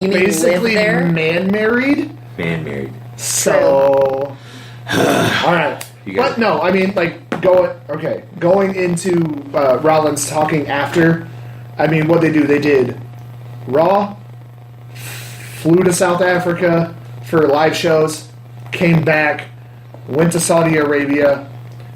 You mean basically live there? man-married. Man-married. So, all right. But no, I mean, like, going into Rollins talking after, I mean, what they do, they did Raw, flew to South Africa for live shows, came back, went to Saudi Arabia,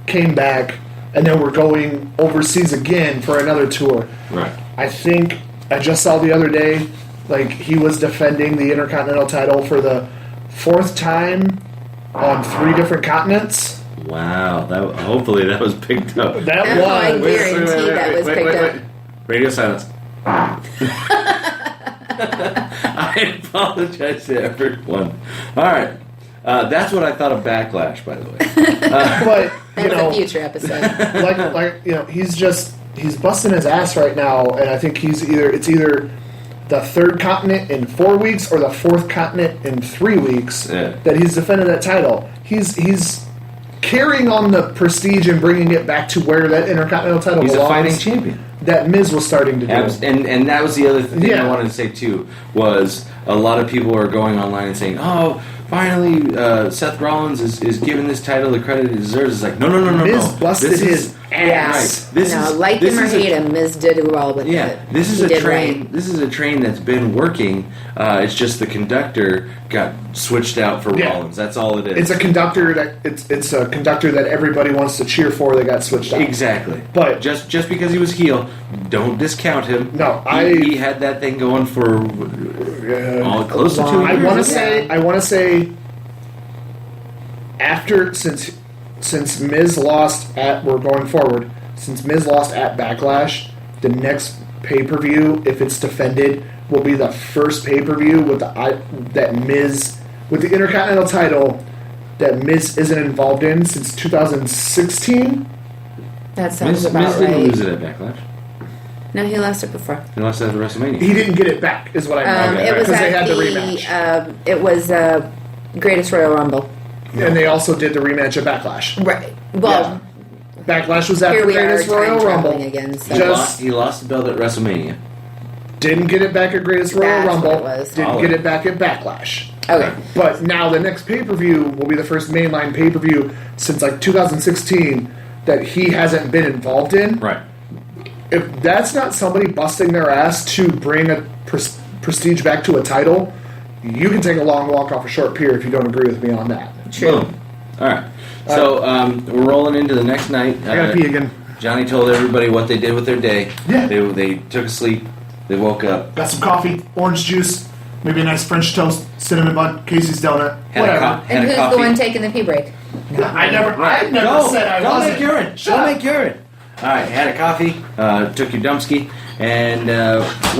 came back, and then we're going overseas again for another tour. Right. I think I just saw the other day, like, he was defending the Intercontinental title for the 4th time on 3 different continents. Wow. Hopefully that was picked up. That Oh, I was. guarantee that was picked up. Radio silence. I apologize to everyone. All right. That's what I thought of Backlash, by the way. But, you That's know, a future episode. he's busting his ass right now, and I think it's either the 3rd continent in 4 weeks or the 4th continent in 3 weeks that he's defended that title. He's carrying on the prestige and bringing it back to where that Intercontinental title belongs. He's a fighting champion. That Miz was starting to do. And that was the other thing I wanted to say, too, was a lot of people are going online and saying, oh, finally, Seth Rollins is giving this title the credit it deserves. It's like, no. Miz busted his ass. Right. Like him or hate him, Miz did well with it. Yeah, this is a train. Right. This is a train that's been working. It's just the conductor got switched out for Rollins. That's all it is. It's a conductor that everybody wants to cheer for. That got switched out. Exactly. But just because he was heel, don't discount him. No, he had that thing going for close to 2 years. I want to say after since Miz lost since Miz lost at Backlash, the next pay-per-view, if it's defended, will be the first pay-per-view with the Intercontinental title that Miz isn't involved in since 2016. That sounds Miz about right. didn't lose it at Backlash. No, he lost it before. He lost it at WrestleMania. He didn't get it back, is what I mean. It was because at they had the rematch. It was Greatest Royal Rumble. And they also did the rematch at Backlash. Right. Well, Backlash was after the Greatest Royal Rumble. Again, so. He lost the belt at WrestleMania. Didn't get it back at Greatest Royal Rumble. Didn't get it back at Backlash. Okay. But now the next pay-per-view will be the first mainline pay-per-view since like 2016 that he hasn't been involved in. Right. If that's not somebody busting their ass to bring a prestige back to a title, you can take a long walk off a short pier if you don't agree with me on that. True. Boom. All right. So we're rolling into the next night. I gotta pee again. Johnny told everybody what they did with their day. Yeah. They took a sleep. They woke up. Got some coffee, orange juice, maybe a nice French toast, cinnamon bun, Casey's donut, whatever. And who's the one taking the pee break? I never said I wasn't. Don't make urine. Don't make urine. All right. Had a coffee. Took your dumpski and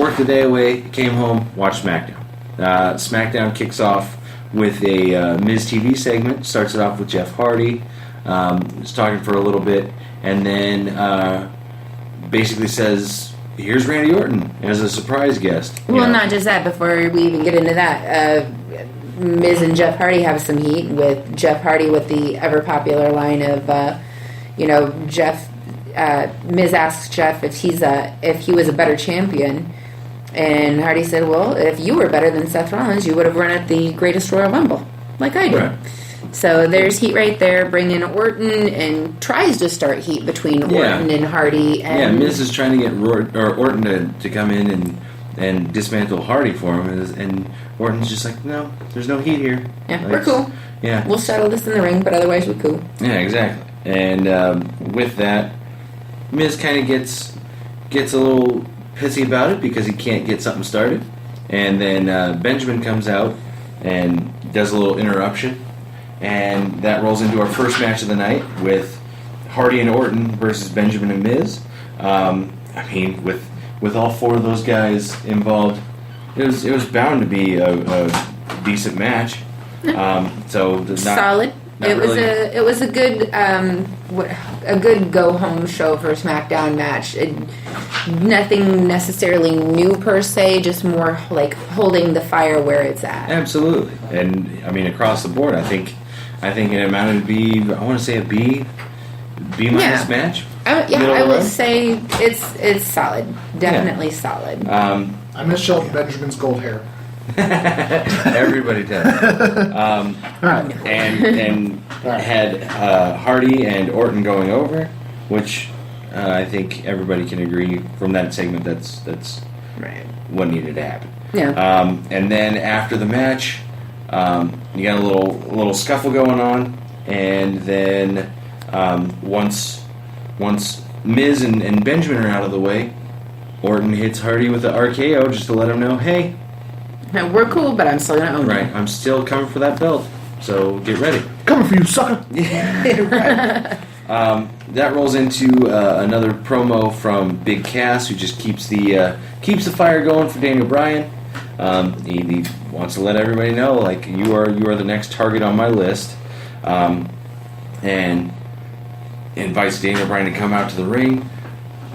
worked the day away. Came home. Watched SmackDown. SmackDown kicks off with a Miz TV segment. Starts it off with Jeff Hardy. Is talking for a little bit, and then basically says, "Here's Randy Orton as a surprise guest." Well, not just that. Before we even get into that, Miz and Jeff Hardy have some heat with Jeff Hardy with the ever popular line of, Jeff. Miz asks Jeff if he was a better champion. And Hardy said, well, if you were better than Seth Rollins, you would have run at the Greatest Royal Rumble, like I did. Right. So there's heat right there, bringing Orton, and tries to start heat between Orton and Hardy. And Miz is trying to get Orton to come in and dismantle Hardy for him, and Orton's just like, no, there's no heat here. Yeah, we're cool. Yeah. We'll settle this in the ring, but otherwise we're cool. Yeah, exactly. And with that, Miz kind of gets a little pissy about it because he can't get something started. And then Benjamin comes out and does a little interruption. And that rolls into our first match of the night with Hardy and Orton versus Benjamin and Miz. With all 4 of those guys involved, it was bound to be a decent match. Solid. It was a good go home show for a SmackDown match. Nothing necessarily new per se, just more like holding the fire where it's at. Absolutely, and across the board, I think it amounted to be, I want to say, a B minus match. I would say it's solid, definitely solid. I miss Shelton Benjamin's gold hair. Everybody does. And had Hardy and Orton going over, which I think everybody can agree from that segment that's Right. what needed to happen. Yeah. And then after the match, you got a little scuffle going on, and then once Miz and Benjamin are out of the way, Orton hits Hardy with the RKO just to let him know, hey, Now, we're cool, but I'm still gonna own right, I'm still coming for that belt, so get ready. Coming for you, sucker. Yeah, right. That rolls into another promo from Big Cass, who just keeps the fire going for Daniel Bryan. He wants to let everybody know, like, you are the next target on my list, and invites Daniel Bryan to come out to the ring.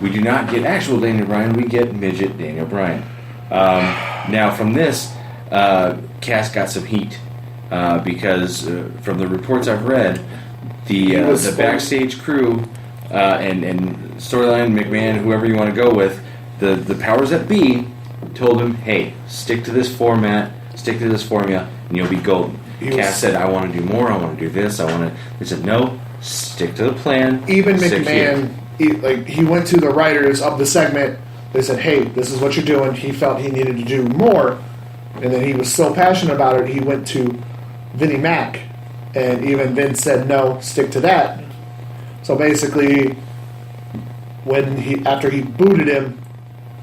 We do not get actual Daniel Bryan; we get midget Daniel Bryan. Now, from this, Cass got some heat because from the reports I've read, the backstage crew and storyline McMahon, whoever you want to go with, the powers that be told him, "Hey, stick to this format, stick to this formula, and you'll be golden." Cass said, "I want to do more. I want to do this. I want to." They said, "No, stick to the plan." Even stick McMahon, he went to the writers of the segment. They said, "Hey, this is what you're doing." He felt he needed to do more, and then he was so passionate about it, he went to Vinnie Mac, and even Vince said, "No, stick to that." So basically, after he booted him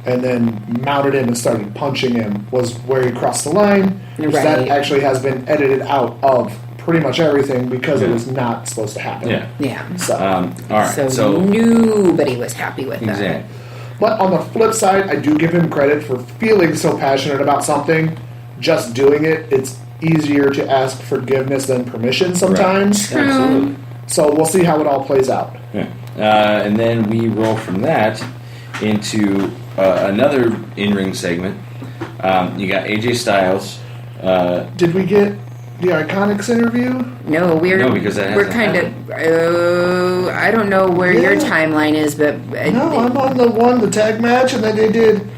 and then mounted him and started punching him, was where he crossed the line. Which that actually has been edited out of pretty much everything because it was not supposed to happen. Yeah. Yeah. So, all right. So nobody was happy with that. Exactly. but on the flip side, I do give him credit for feeling so passionate about something. Just doing it, it's easier to ask forgiveness than permission sometimes. Right. Absolutely. So we'll see how it all plays out. Yeah. And then we roll from that into another in-ring segment. You got AJ Styles. Did we get the Iconics interview? No, because that we're hasn't kind of. I don't know where your timeline is, but No, I'm on the tag match, and then they did.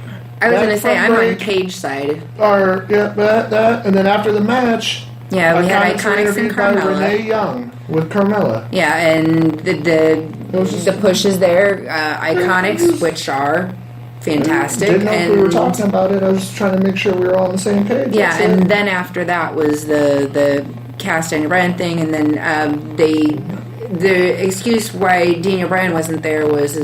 I was going to say I'm on break, Page side. Or that, and then after the match, Yeah, we had were Iconics and interviewed by Carmella. Renee Young with Carmella. Yeah, and the push is there. Iconics, which are fantastic. Didn't know if we were and talking about it. I was just trying to make sure we were all on the same page. yeah, That's and it. then after that was the Cass Daniel Bryan thing, and then the excuse why Daniel Bryan wasn't there was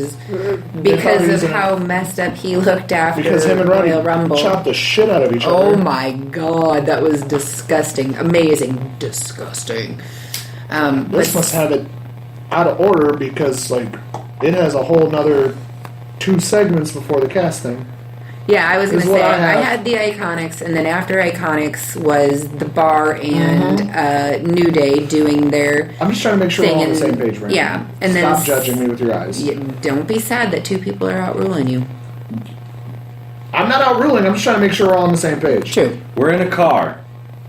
because of how messed up he looked after because him and Roddy Royal Rumble. chopped the shit out of each other. Oh my god, that was disgusting. Amazing. Disgusting. This must have it out of order because it has a whole nother 2 segments before the cast thing. Yeah, I was going to Is what say, I have. I had the Iconics, and then after Iconics was The Bar and New Day doing their I'm just trying to make sure we're thing. all on the and- same page, right? Yeah. And Stop then judging me with your eyes. Don't be sad that 2 people are outruling you. I'm not outruling. I'm just trying to make sure we're all on the same page. True. We're in a car,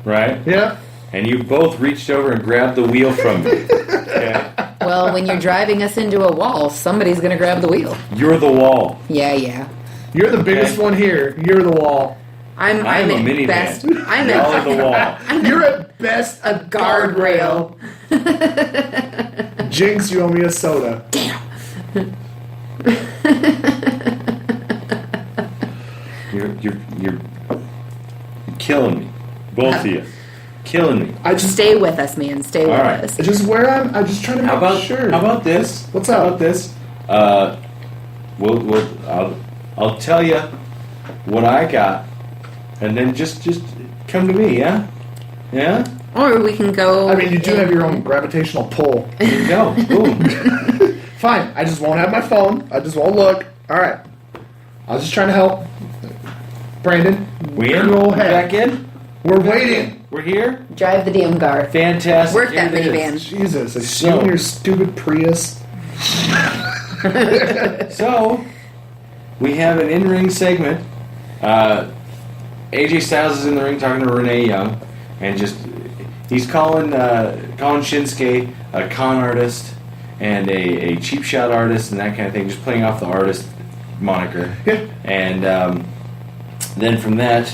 right? Yeah. And you both reached over and grabbed the wheel from me. Okay? Well, when you're driving us into a wall, somebody's going to grab the wheel. You're the wall. Yeah. You're the biggest one here. You're the wall. I'm a at minivan. best. I'm Y'all are the wall. You're at best a guardrail. Jinx, you owe me a soda. You're killing me. Both of you. Killing me. I just Stay with us, man. Stay with right. us. just where I'm just trying to make sure. How about this? What's How up? about this? I'll tell you what I got, and then just come to me, yeah, yeah. Or we can go. I mean, you do have your own gravitational pull. There you go. Boom. Fine. I just won't have my phone. I just won't look. All right. I was just trying to help. Brandon, We in? go We're ahead. back in. We're waiting. We're here. Drive the damn car. Fantastic. Work that Here it minivan. is. Jesus, it's So- you and your stupid Prius. So we have an in-ring segment. AJ Styles is in the ring talking to Renee Young, and he's calling Shinsuke a con artist and a cheap shot artist and that kind of thing, just playing off the artist moniker. Yeah. And then from that,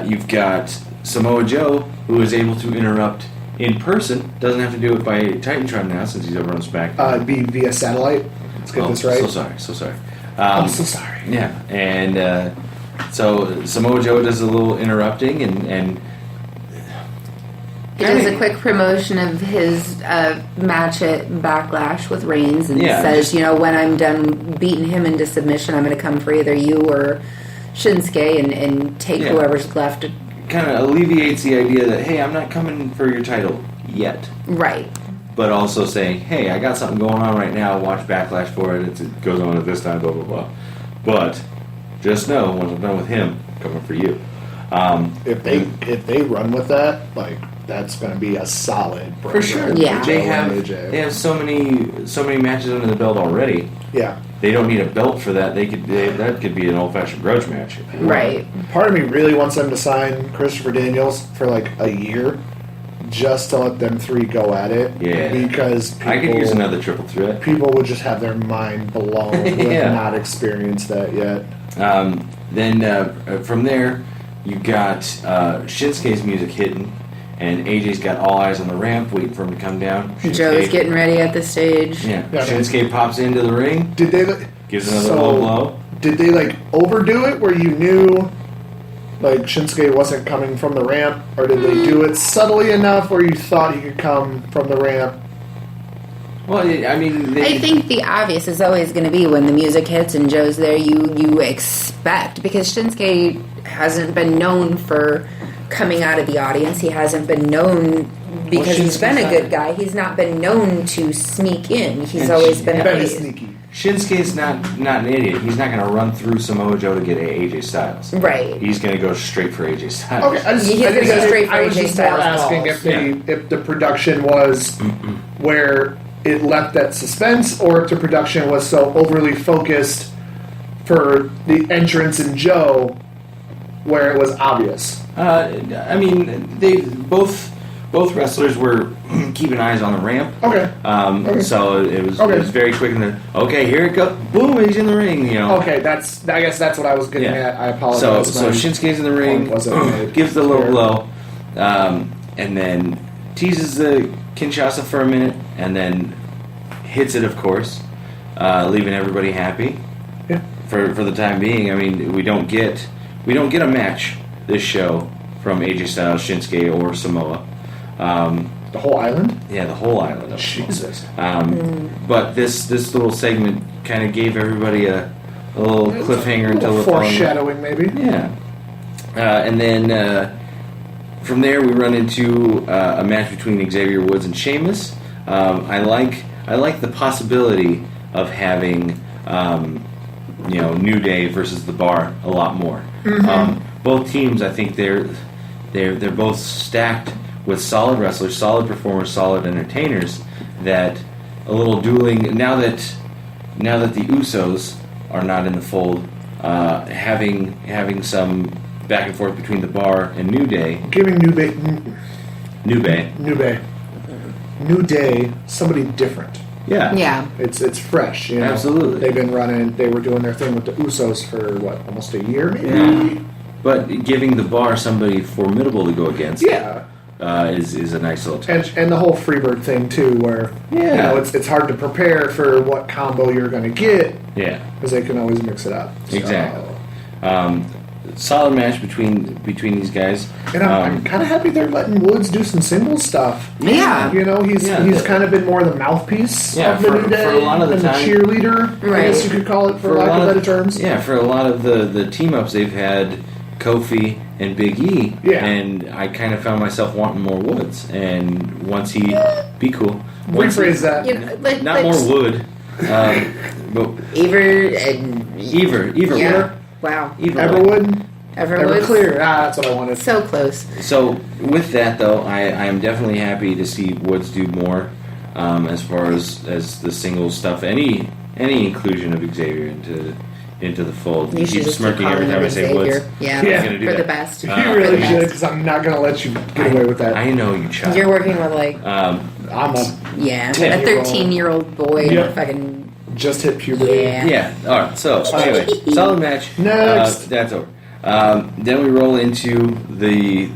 you've got Samoa Joe, who is able to interrupt in person. Doesn't have to do it by Titantron now, since he's over on SmackDown. It'd be via satellite. Let's get this right. So sorry. I'm so sorry. Yeah, and so Samoa Joe does a little interrupting, and he does a quick promotion of his match at Backlash with Reigns, and says, when I'm done beating him into submission, I'm going to come for either you or Shinsuke and take whoever's left. Kind of alleviates the idea that, hey, I'm not coming for your title yet. Right. But also saying, hey, I got something going on right now, watch Backlash for it, it goes on at this time, blah, blah, blah. But just know, when I'm done with him, I'm coming for you. If they run with that, that's going to be a solid program. For sure. Yeah. They have so many matches under the belt already. Yeah. They don't need a belt for that. That could be an old-fashioned grudge match. Right. Part of me really wants them to sign Christopher Daniels for a year, just to let them three go at it. Yeah. Because I could use another triple threat. People would just have their mind blown who have not experienced that yet. Then from there, you got Shinsuke's music hitting, and AJ's got all eyes on the ramp, waiting for him to come down. Joe's getting ready at the stage. Yeah. Shinsuke pops into the ring. Did they gives another low blow? Did they overdo it where you knew Shinsuke wasn't coming from the ramp, or did they do it subtly enough where you thought he could come from the ramp? Well, I think the obvious is always going to be when the music hits and Joe's there, you expect, because Shinsuke hasn't been known for coming out of the audience. He hasn't been known because he's been a good guy. He's not been known to sneak in. He's always been sneaky. Shinsuke's not an idiot. He's not going to run through Samoa Joe to get AJ Styles. Right. He's going to go straight for AJ Styles. Okay, he's going to go straight for AJ Styles. I was just more asking if the production was where it left that suspense, or if the production was so overly focused for the entrance in Joe where it was obvious. They both wrestlers were keeping eyes on the ramp. Okay. So it was very quick, and then here it goes. Boom! He's in the ring. Okay, I guess that's what I was getting at. I apologize. So Shinsuke's in the ring, gives the low blow, and then teases the Kinshasa for a minute, and then hits it, of course, leaving everybody happy. Yeah. For the time being, we don't get a match this show from AJ Styles, Shinsuke, or Samoa. The whole island? Yeah, the whole island. Jesus. But this little segment kind of gave everybody a little cliffhanger until the foreshadowing, maybe. Yeah. And then from there we run into a match between Xavier Woods and Sheamus. I like the possibility of having New Day versus the Bar a lot more. Both teams, I think they're both stacked with solid wrestlers, solid performers, solid entertainers. That a little dueling now that the Usos are not in the fold, having some back and forth between the Bar and New Day, giving New Day somebody different. Yeah. It's fresh. Absolutely. They were doing their thing with the Usos for almost a year, maybe. Yeah. But giving the Bar somebody formidable to go against, is a nice little touch. And the whole Freebird thing too, where it's hard to prepare for what combo you're going to get. Yeah, because they can always mix it up. Exactly. Solid match between these guys. And I'm kind of happy they're letting Woods do some singles stuff. Yeah. He's kind of been more the mouthpiece of the New Day, for a lot of the time, the cheerleader, right. I guess you could call it, for lack of better terms. Yeah, for a lot of the team-ups they've had Kofi and Big E, and I kind of found myself wanting more Woods. And once he be cool, rephrase that. Not more Wood, but Ever. Yeah. Wow. Everwood. Everclear. That's what I wanted. So close. So with that though, I am definitely happy to see Woods do more as far as the singles stuff. Any inclusion of Xavier into the fold. You should keep smirking every time I say Woods. Yeah. For the best. You really should, because I'm not going to let you get away with that. I know you, child. You're working with I'm a 13-year-old boy. Yep. Fucking just hit puberty. Yeah. All right. So anyway, solid match. Next. That's over. Then we roll into the